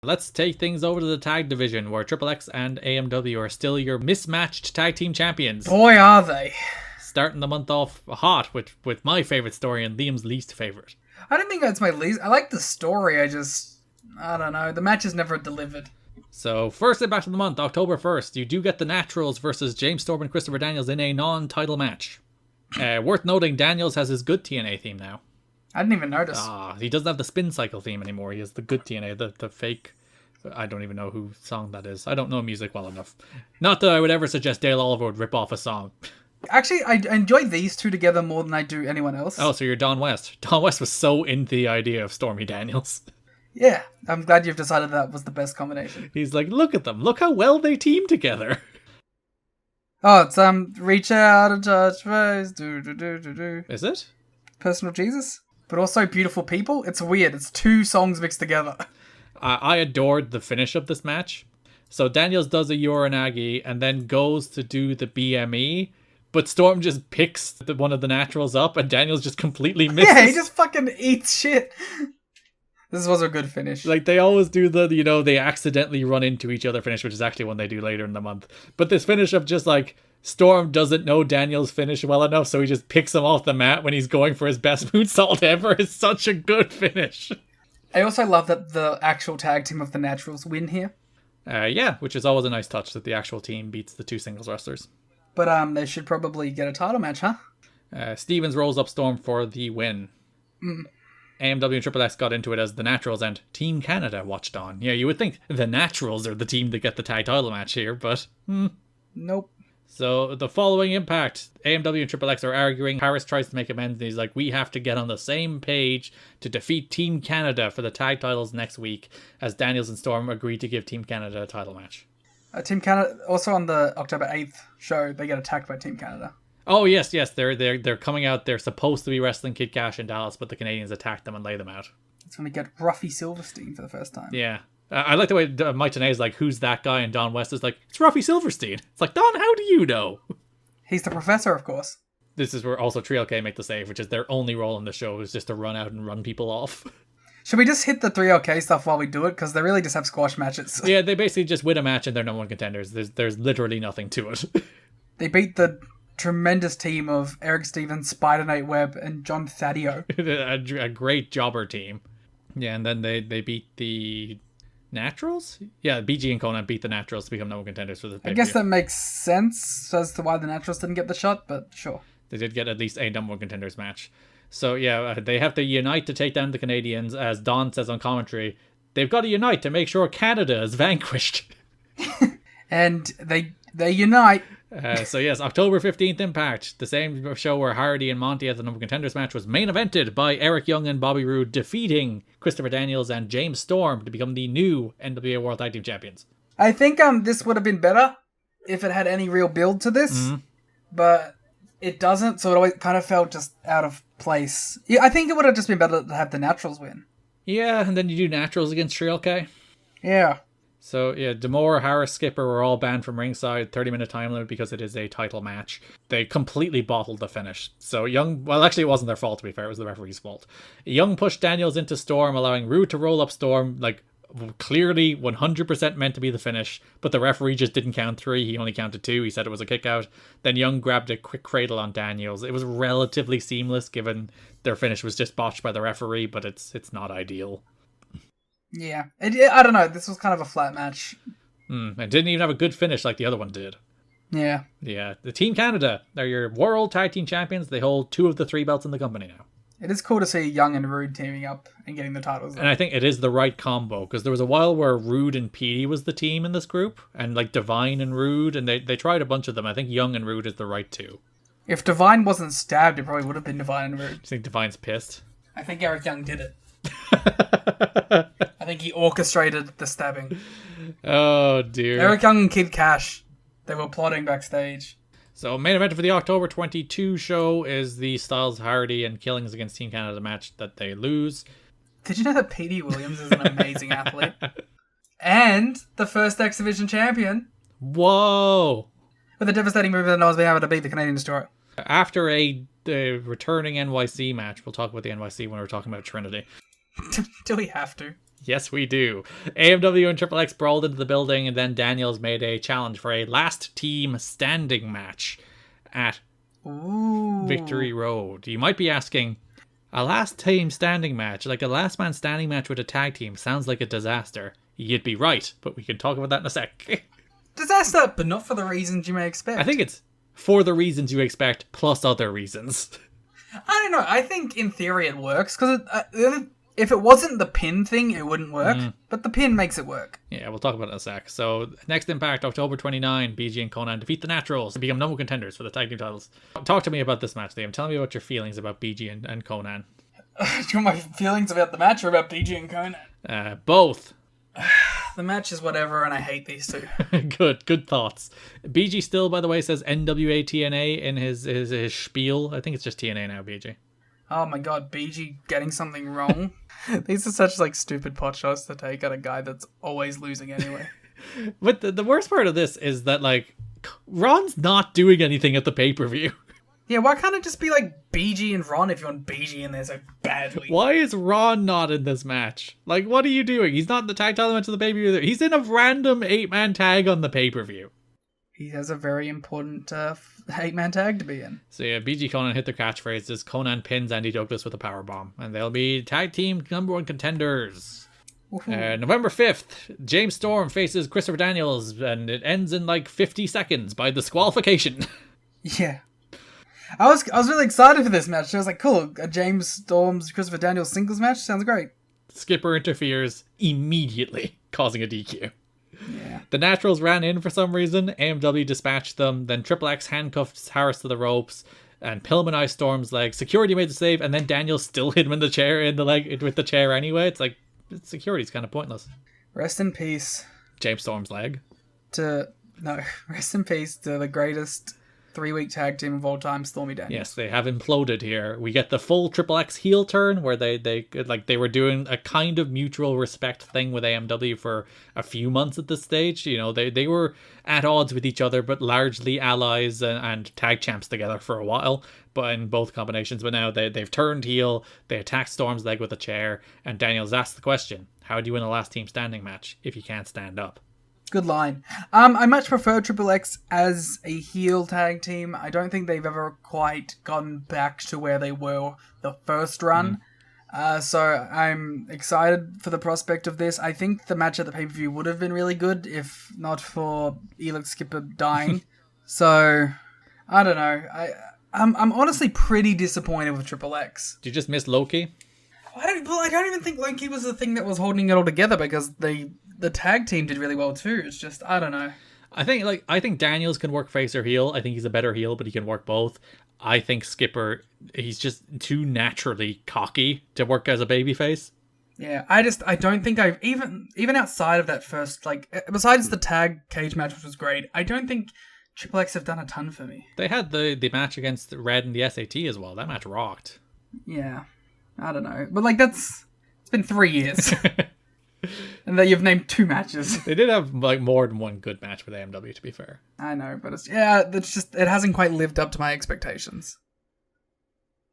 Let's take things over to the tag division, where Triple X and AMW are still your mismatched tag team champions. Boy, are they. Starting the month off hot with my favourite story and Liam's least favourite. I don't think that's my least. I like the story, I don't know. The match is never delivered. So, first impact of the month, October 1st, you do get the Naturals versus James Storm and Christopher Daniels in a non-title match. Worth noting, Daniels has his good TNA theme now. I didn't even notice. He doesn't have the spin cycle theme anymore. He has the good TNA, the fake. I don't even know whose song that is. I don't know music well enough. Not that I would ever suggest Dale Oliver would rip off a song. Actually, I enjoy these two together more than I do anyone else. Oh, so you're Don West. Don West was so into the idea of Stormy Daniels. Yeah, I'm glad you've decided that was the best combination. He's like, look at them. Look how well they team together. Oh, it's reach out and touch base. Do. Is it? Personal Jesus? But also Beautiful People? It's weird. It's two songs mixed together. I adored the finish of this match. So Daniels does a Uranagi and then goes to do the BME, but Storm just picks one of the Naturals up and Daniels just completely misses. Yeah, he just fucking eats shit. This was a good finish. Like, they always do they accidentally run into each other finish, which is actually one they do later in the month. But this finish of just like, Storm doesn't know Daniels' finish well enough, so he just picks him off the mat when he's going for his best moonsault ever is such a good finish. I also love that the actual tag team of the Naturals win here. Yeah, which is always a nice touch that the actual team beats the two singles wrestlers. But they should probably get a title match, huh? Stevens rolls up Storm for the win. AMW and Triple X got into it as the Naturals and Team Canada watched on. Yeah, you would think the Naturals are the team that get the tag title match here, but... Nope. So, the following impact, AMW and Triple X are arguing. Harris tries to make amends, and he's like, we have to get on the same page to defeat Team Canada for the tag titles next week, as Daniels and Storm agree to give Team Canada a title match. Team Canada, also on the October 8th show, they get attacked by Team Canada. Oh, yes, they're coming out. They're supposed to be wrestling Kid Cash in Dallas, but the Canadians attack them and lay them out. That's when we get Ruffy Silverstein for the first time. Yeah. I like the way Mike Tenay is like, who's that guy? And Don West is like, it's Ruffy Silverstein. It's like, Don, how do you know? He's the professor, of course. This is where also Trio K make the save, which is their only role in the show is just to run out and run people off. Should we just hit the 3OK stuff while we do it? Because they really just have squash matches. Yeah, they basically just win a match and they're number one contenders. There's literally nothing to it. They beat the tremendous team of Eric Stevens, Spider-Nate Webb, and John Thadio. a great jobber team. Yeah, and then they beat the Naturals? Yeah, BG and Conan beat the Naturals to become number one contenders for the pay-per-view. I guess that makes sense as to why the Naturals didn't get the shot, but sure. They did get at least a number one contenders match. So yeah, they have to unite to take down the Canadians, as Don says on commentary. They've got to unite to make sure Canada is vanquished. And they unite. So yes, October 15th Impact, the same show where Hardy and Monty at the number contenders match was main evented by Eric Young and Bobby Roode defeating Christopher Daniels and James Storm to become the new NWA World Tag Team Champions. I think this would have been better if it had any real build to this, but it doesn't, so it always kind of felt just out of place. Yeah, I think it would have just been better to have the Naturals win. Yeah, and then you do Naturals against Trio K. Yeah. So, yeah, D'Amore, Harris, Skipper were all banned from ringside, 30-minute time limit because it is a title match. They completely bottled the finish. So Young, well, actually it wasn't their fault, to be fair, it was the referee's fault. Young pushed Daniels into Storm, allowing Roode to roll up Storm, like, clearly 100% meant to be the finish, but the referee just didn't count 3, he only counted 2, he said it was a kick out. Then Young grabbed a quick cradle on Daniels. It was relatively seamless, given their finish was just botched by the referee, but it's not ideal. Yeah, I don't know. This was kind of a flat match. It didn't even have a good finish like the other one did. Yeah. Yeah, the Team Canada, they're your World Tag Team Champions. They hold 2 of the 3 belts in the company now. It is cool to see Young and Roode teaming up and getting the titles. And I think it is the right combo, because there was a while where Roode and Petey was the team in this group, and like Divine and Roode, and they tried a bunch of them. I think Young and Roode is the right 2. If Divine wasn't stabbed, it probably would have been Divine and Roode. Do you think Divine's pissed? I think Eric Young did it. I think he orchestrated the stabbing. Oh, dear. Eric Young and Kid Cash, they were plotting backstage. So, main event for the October 22 show is the Styles, Hardy, and Killings against Team Canada match that they lose. Did you know that Petey Williams is an amazing athlete? And the first X Division champion. Whoa! With a devastating move that knows being able to beat the Canadian Destroyer. After a returning NYC match, we'll talk about the NYC when we're talking about Trinity. Do we have to? Yes, we do. AMW and Triple X brawled into the building, and then Daniels made a challenge for a last team standing match at Victory Road. You might be asking, a last team standing match, like a last man standing match with a tag team, sounds like a disaster. You'd be right, but we can talk about that in a sec. Disaster, but not for the reasons you may expect. I think it's for the reasons you expect, plus other reasons. I don't know. I think in theory it works, because if it wasn't the pin thing, it wouldn't work. But the pin makes it work. Yeah, we'll talk about it in a sec. So, next Impact, October 29, BG and Conan defeat the Naturals to become number one contenders for the tag team titles. Talk to me about this match, Liam. Tell me about your feelings about BG and Conan. Do you want my feelings about the match or about BG and Conan? Both. The match is whatever, and I hate these two. Good thoughts. BG still, by the way, says NWA-TNA in his spiel. I think it's just TNA now, BG. Oh my god, BG getting something wrong. These are such stupid pot shots to take at a guy that's always losing anyway. But the worst part of this is that, Ron's not doing anything at the pay-per-view. Yeah, why can't it just be BG and Ron if you want BG in there so badly? Why is Ron not in this match? What are you doing? He's not in the tag title match of the pay-per-view either. He's in a random 8-man tag on the pay-per-view. He has a very important 8-man tag to be in. So yeah, BG Conan hit their catchphrases. Conan pins Andy Douglas with a powerbomb. And they'll be tag team number one contenders. November 5th, James Storm faces Christopher Daniels. And it ends in 50 seconds by disqualification. Yeah. I was really excited for this match. I was like, cool, a James Storm's Christopher Daniels singles match? Sounds great. Skipper interferes immediately, causing a DQ. Yeah. The Naturals ran in for some reason. AMW dispatched them. Then Triple X handcuffed Harris to the ropes and Pillmanized Storm's leg. Security made the save, and then Daniels still hit him in the chair, with the chair anyway. It's security's kind of pointless. Rest in peace. James Storm's leg. Rest in peace to the greatest 3-week tag team of all time, Stormy Daniels. Yes, they have imploded here. We get the full Triple X heel turn where they were doing a kind of mutual respect thing with AMW for a few months at this stage. They were at odds with each other, but largely allies and tag champs together for a while. But in both combinations, but now they've turned heel. They attacked Storm's leg with a chair, and Daniels asked the question: how do you win a last team standing match if you can't stand up? Good line. I much prefer Triple X as a heel tag team. I don't think they've ever quite gotten back to where they were the first run. So I'm excited for the prospect of this. I think the match at the pay-per-view would have been really good if not for Elix Skipper dying. So, I don't know. I'm honestly pretty disappointed with Triple X. Do you just miss Loki? I don't even think Loki was the thing that was holding it all together, because the tag team did really well too. It's just, I don't know. I think Daniels can work face or heel. I think he's a better heel, but he can work both. I think Skipper, he's just too naturally cocky to work as a babyface. Yeah, I don't think I've even outside of that first, besides the tag cage match, which was great, I don't think Triple X have done a ton for me. They had the match against Red and the SAT as well. That match rocked. Yeah, I don't know, but it's been 3 years. And that you've named 2 matches. They did have more than one good match with AMW, to be fair. I know, but it hasn't quite lived up to my expectations.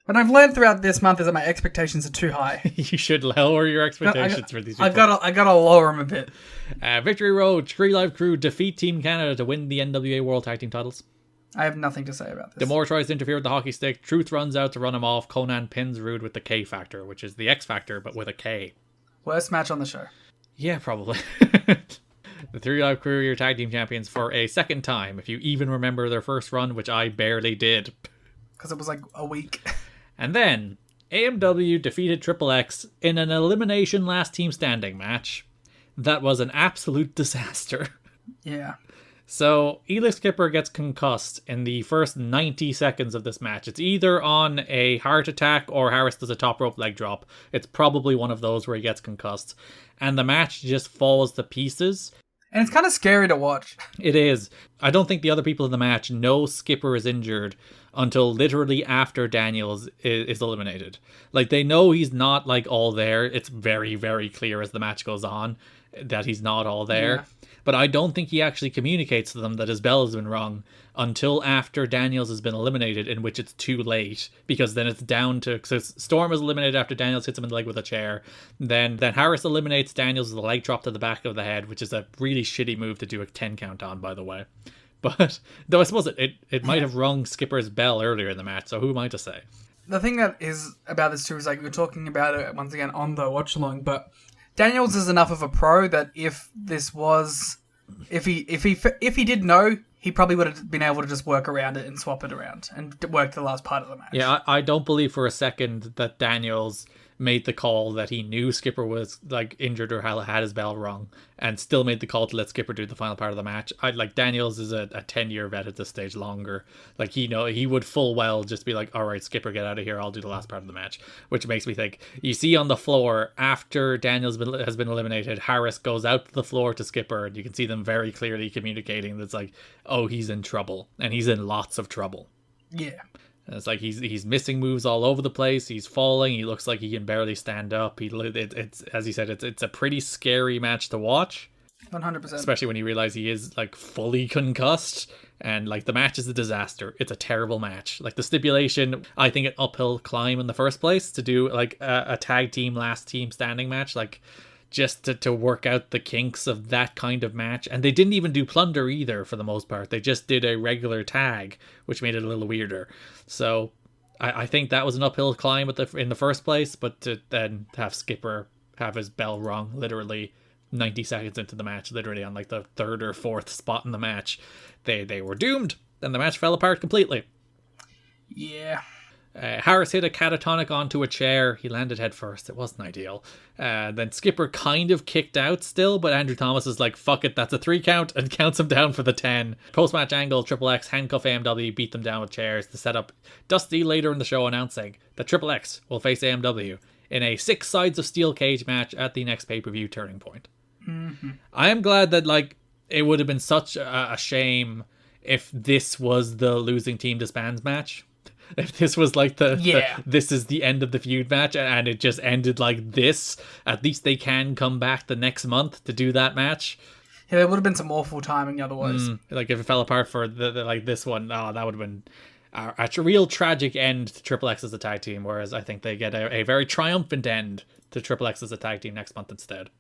What I've learned throughout this month is that my expectations are too high. You should lower your expectations for these people. I gotta lower them a bit. Victory Road, Tree Live Crew defeat Team Canada to win the NWA World Tag Team titles. I have nothing to say about this. D'Amore tries to interfere with the hockey stick. Truth runs out to run him off. Conan pins Rude with the K Factor, which is the X Factor, but with a K. Worst match on the show. Yeah, probably. The Three Live Crew are your tag team champions for a second time, if you even remember their first run, which I barely did. Because it was a week. And then, AMW defeated Triple X in an elimination last team standing match that was an absolute disaster. Yeah. So, Elix Skipper gets concussed in the first 90 seconds of this match. It's either on a heart attack or Harris does a top rope leg drop. It's probably one of those where he gets concussed. And the match just falls to pieces. And it's kind of scary to watch. It is. I don't think the other people in the match know Skipper is injured until literally after Daniels is eliminated. They know he's not all there. It's very, very clear as the match goes on. that he's not all there. Yeah. But I don't think he actually communicates to them that his bell has been rung until after Daniels has been eliminated, in which it's too late, because then it's down to, so Storm is eliminated after Daniels hits him in the leg with a chair. Then Harris eliminates Daniels with a leg drop to the back of the head, which is a really shitty move to do a 10 count on, by the way. But though I suppose it might have rung Skipper's bell earlier in the match, so who am I to say? The thing that is about this too is like we're talking about it once again on the watch along, but Daniels is enough of a pro that if he did know, he probably would have been able to just work around it and swap it around and work the last part of the match. Yeah, I don't believe for a second that Daniels made the call that he knew Skipper was like injured or had his bell wrong, and still made the call to let Skipper do the final part of the match. Daniels is a 10-year vet at this stage, longer. Like, he would full well just be like, all right, Skipper, get out of here, I'll do the last part of the match. Which makes me think, you see on the floor after Daniels has been eliminated, Harris goes out to the floor to Skipper, and you can see them very clearly communicating that's like, oh, he's in trouble, and he's in lots of trouble. Yeah. And it's like he's missing moves all over the place. He's falling. He looks like he can barely stand up. It's as he said, it's a pretty scary match to watch. 100%. Especially when you realize he is like fully concussed, and like the match is a disaster. It's a terrible match. Like the stipulation, I think an uphill climb in the first place to do like a tag team last team standing match, like just to work out the kinks of that kind of match. And they didn't even do plunder either for the most part. They just did a regular tag, which made it a little weirder. So I think that was an uphill climb in the first place, but to then have Skipper have his bell rung literally 90 seconds into the match, literally on like the third or fourth spot in the match, they were doomed, and the match fell apart completely. Yeah. Harris hit a catatonic onto a chair. He landed head first. It wasn't ideal. Then Skipper kind of kicked out still, but Andrew Thomas is like, fuck it, that's a 3 count, and counts him down for the 10. Post-match angle, Triple X handcuff AMW, beat them down with chairs to set up Dusty later in the show announcing that Triple X will face AMW in a 6 sides of steel cage match at the next pay-per-view Turning Point. Mm-hmm. I am glad that like it would have been such a shame if this was the losing team disbands match. If this was like this is the end of the feud match, and it just ended like this, at least they can come back the next month to do that match. Yeah, there would have been some awful timing otherwise. Like if it fell apart for the like this one, that would have been a real tragic end to Triple X as a tag team, whereas I think they get a very triumphant end to Triple X as a tag team next month instead.